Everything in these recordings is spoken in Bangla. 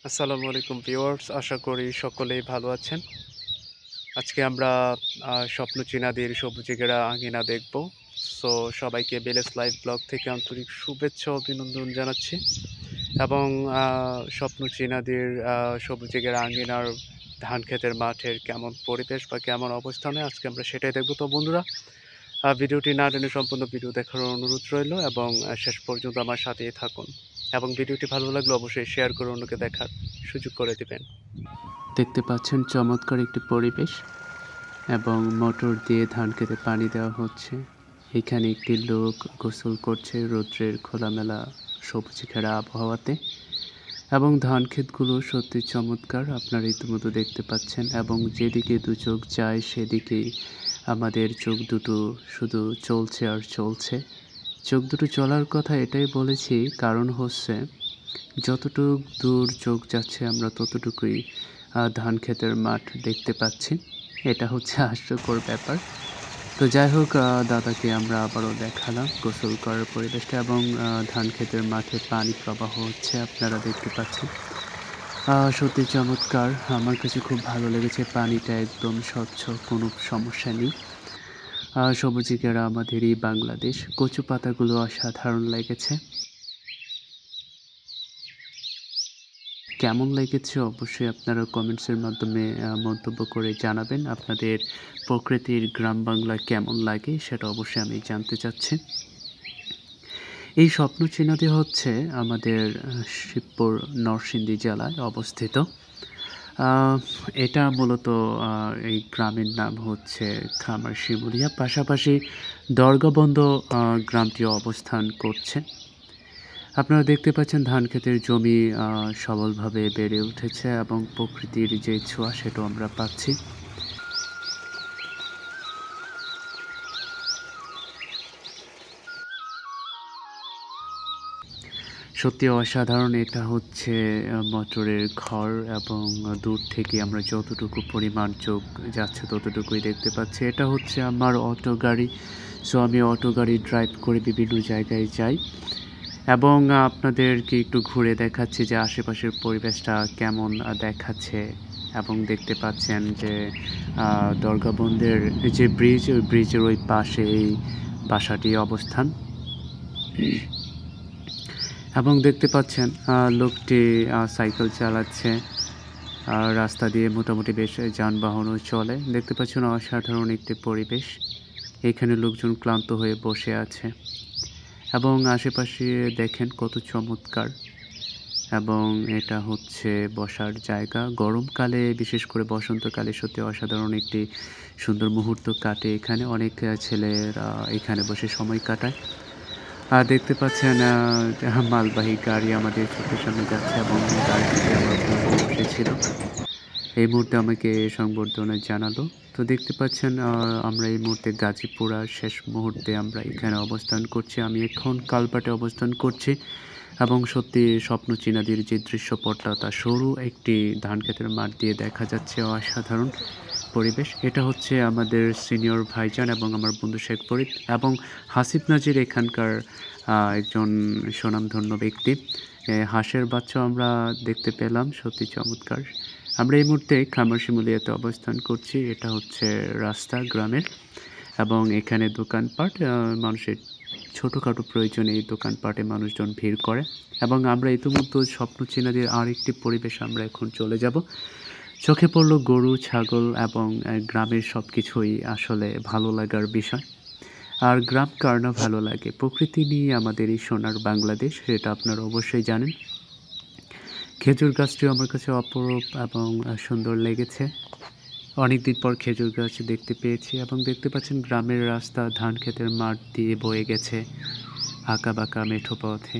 আসসালামু আলাইকুম ভিউয়ার্স, আশা করি সকলেই ভালো আছেন। আজকে আমরা স্বপ্ন চীনাদের সবুজে ঘেরা আঙিনা দেখব। সো সবাইকে বেলেস লাইভ ব্লগ থেকে আন্তরিক শুভেচ্ছা ও অভিনন্দন জানাচ্ছি। এবং স্বপ্ন চীনাদের সবুজে ঘেরা আঙিনার ধান ক্ষেতের মাঠের কেমন পরিবেশ বা কেমন অবস্থানে আজকে আমরা সেটাই দেখব। তো বন্ধুরা, ভিডিওটি না টেনে সম্পূর্ণ ভিডিও দেখার অনুরোধ রইল এবং শেষ পর্যন্ত আমার সাথেই থাকুন। এবং ভিডিওটি ভালো লাগলে অবশ্যই শেয়ার করে অন্যকে দেখার সুযোগ করে দিবেন। দেখতে পাচ্ছেন চমৎকার একটি পরিবেশ এবং মোটর দিয়ে ধান খেতে পানি দেওয়া হচ্ছে। এখানে একটি লোক গোসল করছে রৌদ্রের খোলামেলা সবুজে ঘেরা আবহাওয়াতে। এবং ধান ক্ষেতগুলো সত্যি চমৎকার, আপনারা ইতিমধ্যে দেখতে পাচ্ছেন। এবং যেদিকে দু চোখ যায় সেদিকেই আমাদের চোখ দুটো শুধু চলছে আর চলছে। চোখ দুটো চলার কথা এটাই বলেছি, কারণ হচ্ছে যতটুক দূর চোখ যাচ্ছে আমরা ততটুকুই ধান ক্ষেতের মাঠ দেখতে পাচ্ছি। এটা হচ্ছে হাস্যকর ব্যাপার। তো যাই হোক, দাদাকে আমরা আবারও দেখালাম গোসল করার পরিবেশটা এবং ধান ক্ষেতের মাঠে পানি প্রবাহ হচ্ছে, আপনারা দেখতে পাচ্ছেন। সত্যি চমৎকার, আমার কাছে খুব ভালো লেগেছে। পানিটা একদম স্বচ্ছ, কোনো সমস্যা নেই। সবুজে ঘেরা আমাদের এই বাংলাদেশ। কচু পাতাগুলো অসাধারণ লেগেছে। কেমন লেগেছে অবশ্যই আপনারা কমেন্টসের মাধ্যমে মন্তব্য করে জানাবেন। আপনাদের প্রকৃতির গ্রাম বাংলা কেমন লাগে সেটা অবশ্যই আমি জানতে চাচ্ছি। এই স্বপ্ন চীনাদি হচ্ছে আমাদের শিবপুর নরসিংদী জেলায় অবস্থিত। এটা মূলত এই গ্রামের নাম হচ্ছে খামার শিমুলিয়া। পাশাপাশি দরগাবন্দ গ্রামটি অবস্থান করছে। আপনারা দেখতে পাচ্ছেন ধান ক্ষেতের জমি সবলভাবে বেড়ে উঠেছে এবং প্রকৃতির যে ছোঁয়া সেটাও আমরা পাচ্ছি। সত্যি অসাধারণ। এটা হচ্ছে মটরের ঘর এবং দূর থেকে আমরা যতটুকু পরিমাণ চোখ যাচ্ছে ততটুকুই দেখতে পাচ্ছি। এটা হচ্ছে আমার অটো গাড়ি। সো আমি অটো গাড়ি ড্রাইভ করে বিভিন্ন জায়গায় যাই এবং আপনাদেরকে একটু ঘুরে দেখাচ্ছি যে আশেপাশের পরিবেশটা কেমন দেখাচ্ছে। এবং দেখতে পাচ্ছেন যে দরগাবন্দের যে ব্রিজ, ওই ব্রিজের ওই পাশে এই বাসাটি অবস্থান। এবং দেখতে পাচ্ছেন লোকটি সাইকেল চালাচ্ছে। রাস্তা দিয়ে মোটামুটি বেশ যানবাহনও চলে। দেখতে পাচ্ছেন অসাধারণ একটি পরিবেশ। এখানে লোকজন ক্লান্ত হয়ে বসে আছে এবং আশেপাশে দেখেন কত চমৎকার। এবং এটা হচ্ছে বসার জায়গা। গরমকালে বিশেষ করে বসন্তকালে সত্যি অসাধারণ একটি সুন্দর মুহূর্ত কাটে এখানে। অনেক ছেলেরা এখানে বসে সময় কাটায়। দেখতে পাচ্ছেন মালবাহী গাড়ি আমাদের চোখের সামনে যাচ্ছে এবং গাড়িটিতে আমার বন্ধু বসেছিল। এই মুহূর্তে আমাকে সংবর্ধনা জানালো। তো দেখতে পাচ্ছেন আমরা এই মুহূর্তে গাজীপুরার শেষ মুহূর্তে আমরা এখানে অবস্থান করছি। আমি এখন কালপাটে অবস্থান করছি এবং সত্যি স্বপ্ন চীনাদের যে দৃশ্যপটটা তা সরু একটি ধান ক্ষেতের মাঠ দিয়ে দেখা যাচ্ছে। অসাধারণ পরিবেশ। এটা হচ্ছে আমাদের সিনিয়র ভাইজান এবং আমার বন্ধু শেখ ফরিদ এবং হাসিব নাজির এখানকার একজন স্বনামধন্য ব্যক্তি। হাঁসের বাচ্চা আমরা দেখতে পেলাম, সত্যি চমৎকার। আমরা এই মুহূর্তে খামার শিমুলিয়াতে অবস্থান করছি। এটা হচ্ছে রাস্তা গ্রামের এবং এখানে দোকানপাট, মানুষের ছোটোখাটো প্রয়োজনে এই দোকানপাটে মানুষজন ভিড় করে। এবং আমরা ইতিমধ্যে স্বপ্ন চীনাদের আরেকটি পরিবেশ আমরা এখন চলে যাব। চোখে পড়লো গরু, ছাগল এবং গ্রামের সব কিছুই আসলে ভালো লাগার বিষয়। আর গ্রাম কার না ভালো লাগে, প্রকৃতি নিয়ে আমাদের এই সোনার বাংলাদেশ, সেটা আপনারা অবশ্যই জানেন। খেজুর গাছটিও আমার কাছে অপরূপ এবং সুন্দর লেগেছে। অনেকদিন পর খেজুর গাছ দেখতে পেয়েছি এবং দেখতে পাচ্ছেন গ্রামের রাস্তা ধান ক্ষেতের মাঠ দিয়ে বয়ে গেছে আঁকা বাঁকা মেঠো পথে।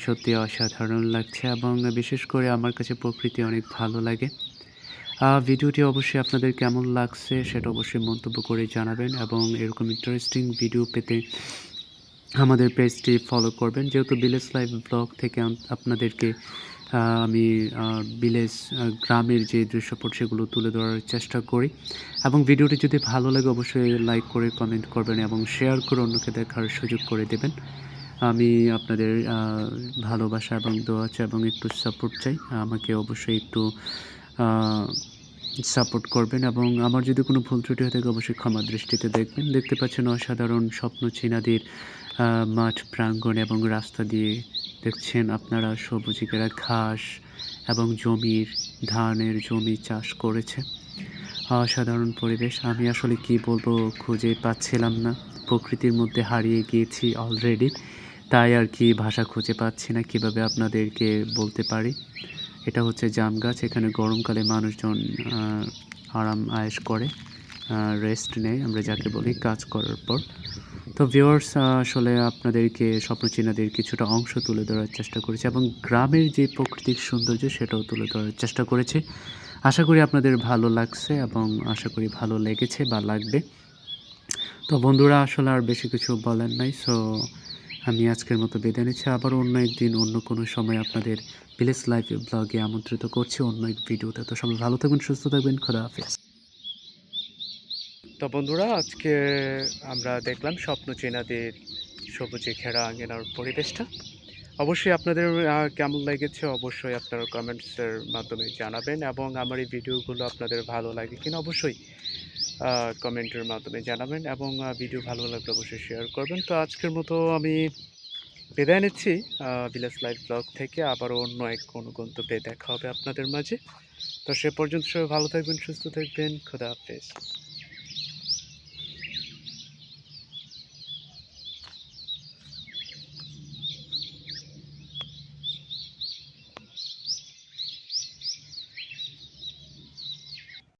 সত্যি অসাধারণ লাগছে এবং বিশেষ করে আমার কাছে প্রকৃতি অনেক ভালো লাগে। ভিডিওটি অবশ্যই আপনাদের কেমন লাগছে সেটা অবশ্যই মন্তব্য করে জানাবেন এবং এরকম ইন্টারেস্টিং ভিডিও পেতে আমাদের পেজটি ফলো করবেন। যেহেতু ভিলেজ লাইভ ব্লগ থেকে আপনাদেরকে আমি ভিলেজ গ্রামের যে দৃশ্যপট সেগুলো তুলে ধরার চেষ্টা করি। এবং ভিডিওটি যদি ভালো লাগে অবশ্যই লাইক করে কমেন্ট করবেন এবং শেয়ার করে অন্যকে দেখার সুযোগ করে দেবেন। আমি আপনাদের ভালোবাসা এবং দোয়া চাই এবং একটু সাপোর্ট চাই। আমাকে অবশ্যই একটু সাপোর্ট করবেন এবং আমার যদি কোনো ভুল ত্রুটি হয়ে থাকে অবশ্যই ক্ষমা দৃষ্টিতে দেখবেন। দেখতে পাচ্ছেন অসাধারণ স্বপ্ন চীনাদের মাঠ প্রাঙ্গণ এবং রাস্তা দিয়ে দেখছেন আপনারা সবুজে ঘেরা ঘাস এবং ধানের জমি চাষ করেছে। অসাধারণ পরিবেশ। আমি আসলে কি বলবো খুঁজে পাচ্ছিলাম না। প্রকৃতির মধ্যে হারিয়ে গিয়েছি অলরেডি। তাই আর কি ভাষা খুঁজে পাচ্ছি না কিভাবে আপনাদেরকে বলতে পারি। এটা হচ্ছে জাম গাছ। এখানে গরমকালে মানুষজন আরাম আয়েশ করে, রেস্ট নেয় আমরা যাকে বলি কাজ করার পর। তো ভিউয়ার্স, আসলে আপনাদেরকে স্বপ্নচীনাদের কিছুটা অংশ তুলে ধরার চেষ্টা করেছি এবং গ্রামের যে প্রাকৃতিক সৌন্দর্য সেটাও তুলে ধরার চেষ্টা করেছি। আশা করি আপনাদের ভালো লাগছে এবং আশা করি ভালো লেগেছে বা লাগবে। তো বন্ধুরা, আসলে আর বেশি কিছু বলার নাই। সো আমি আজকের মতো বিদায় নিচ্ছি। আবার অন্য একদিন অন্য কোনো সময় আপনাদের ভিলেজ লাইফ ব্লগে আমন্ত্রিত করছি অন্য এক ভিডিওতে। তো সবাই ভালো থাকবেন, সুস্থ থাকবেন। খোদা হাফেজ। তো বন্ধুরা, আজকে আমরা দেখলাম স্বপ্নচীনাদের সবুজে ঘেরা আঙ্গিনার পরিবেশটা। অবশ্যই আপনাদের কেমন লেগেছে অবশ্যই আপনারা কমেন্টসের মাধ্যমে জানাবেন এবং আমার এই ভিডিওগুলো আপনাদের ভালো লাগে কিনা অবশ্যই কমেন্টের মাধ্যমে জানাবেন এবং ভিডিও ভালো লাগলে অবশ্যই শেয়ার করবেন। তো আজকের মতো আমি বিদায় নিচ্ছি ভিলেজ লাইফ ব্লগ থেকে। আবারও অন্য এক কোনো গন্তব্যে দেখা হবে আপনাদের মাঝে। তো সে পর্যন্ত সবাই ভালো থাকবেন, সুস্থ থাকবেন। খোদা হাফেজ।